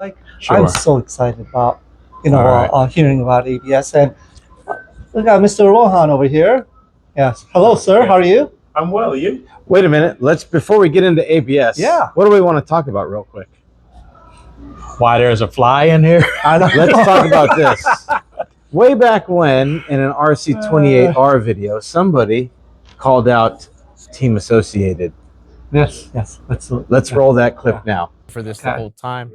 Like, Sure. I'm so excited about, All right. hearing about ABS. And we got Mr. Rohan over here. Yes. Hello, sir. How are you? I'm well. You? Wait a minute. Before we get into ABS, Yeah. what do we want to talk about real quick? Why there's a fly in here? Let's talk about this. Way back when, in an RC28R video, somebody called out Team Associated. Yes. Let's roll that clip now. For this the whole time.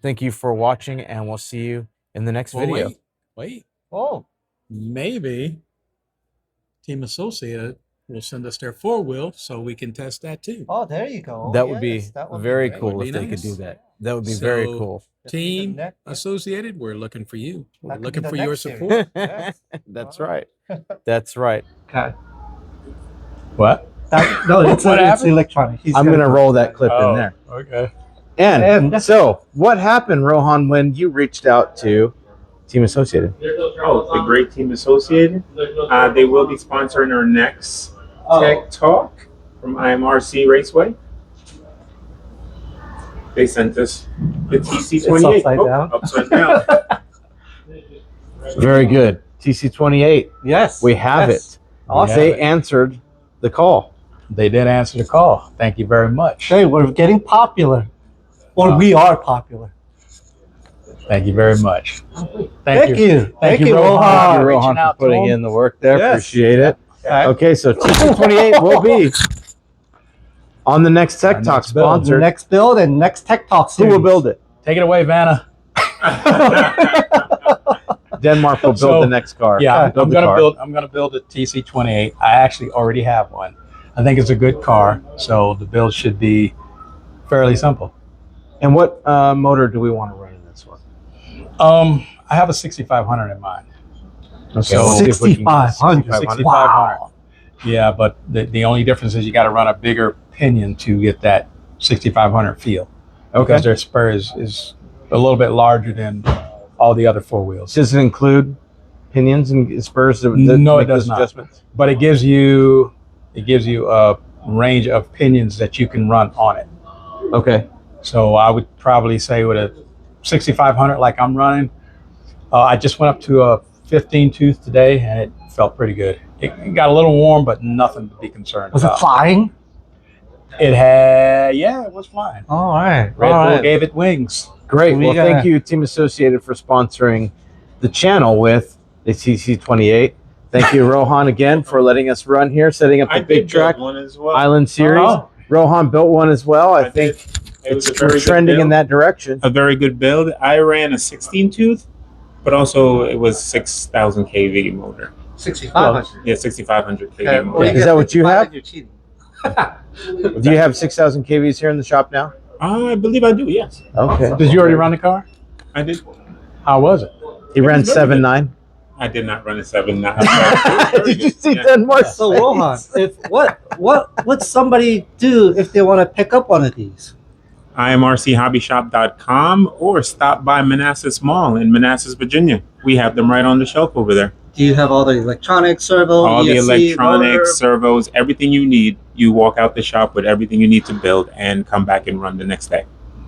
Thank you for watching, and we'll see you in the next video. Wait. Oh, Maybe Team Associated will send us their 4-wheel so we can test that too. oh, there you go. That would Yes, be that would very great. cool Would if be they could nice. do that. That would be very So, cool. Just be the Team neck- yeah. Associated, we're looking for you. We're That could be looking the for your next series. support. Yes. That's right. That's right. Okay. What? No, it's What happened? electronic. I'm going to roll that clip in there. Okay. And so, what happened, Rohan, when you reached out to Team Associated? Oh, the great Team Associated. They will be sponsoring our next Tech Talk from IAM-RC Raceway. They sent us the TC28. It's upside down. Upside down. Very good. TC28. Yes. We have yes. it. Awesome. They answered the call. They did answer the call. Thank you very much. Hey, we're getting popular. Or we are popular. Thank you very much. Thank you. Thank you, Rohan. Rohan. Thank you, reaching Rohan, for out to putting them. in the work there. Yes. Appreciate it. Okay. Okay, so TC28 will be on the next Tech Our Talk next build. The sponsored. next build and next Tech Talk Who series. will build it? Take it away, Vanna. Denmark will build So, the next car. Yeah, Build I'm the gonna car. build. I'm gonna build a TC28. I actually already have one. I think it's a good car, so the build should be fairly simple. And what motor do we want to run in this one? I have a 6500 in mind. Okay, So- we'll see if we can get 6500. 6500. Wow. Yeah, but the only difference is you got to run a bigger pinion to get that 6500 feel. Okay. Because their spur is a little bit larger than all the other 4 wheels. Does it include pinions and spurs that No, it make does those not. adjustments? But it gives you a range of pinions that you can run on it. Okay. So I would probably say with a 6500 like I'm running, I just went up to a 15 tooth today and it felt pretty good. It got a little warm, but nothing to be concerned Was it about. flying? It was flying. All right. Red all Bull right. gave it wings. Great. We Well, gotta- thank you, Team Associated, for sponsoring the channel with the TC28. Thank you, Rohan, again, for letting us run here, setting up the I big did track build one as well. Island Series. Oh. Rohan built one as well. I I think did. It was a we're very good trending in build. that direction. A very good build. I ran a 16 tooth, but also it was 6,000 kV motor. 6500. Yeah, 6,500 kV Okay, motor. well, you Is get that what you 65 have? and you're cheating. Do you have 6,000 KVs here in the shop now? I believe I do. Yes, Okay. Did you already run the car? I did. How was it? He ran was very 7.9. I did not run a 7.9. Did you see Yeah. Denmark's So face? Rohan, what would somebody do if they want to pick up one of these? IAM-RCHobbyshop.com or stop by Manassas Mall in Manassas, Virginia. We have them right on the shelf over there. Do you have all the electronic servo, All the ESC, electronics, motor? servos, everything you need. You walk out the shop with everything you need to build and come back and run the next day.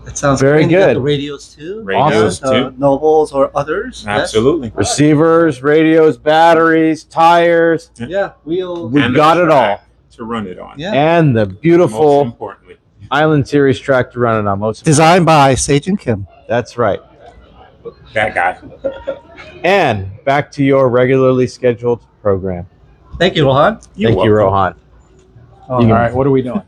It sounds Very great. You got good. the radios too. Radios too. Nobles or others. Absolutely. Receivers, radios, batteries, tires. Yes. Yeah. Wheels. We And the got it all. track to run it on. Yeah. And the Most beautiful importantly. Island Series track to run it on. Most Designed by Sage and Kim. That's right. That guy. And back to your regularly scheduled program. Thank you, Rohan. You're Thank you, welcome. Rohan. All right, what are we doing?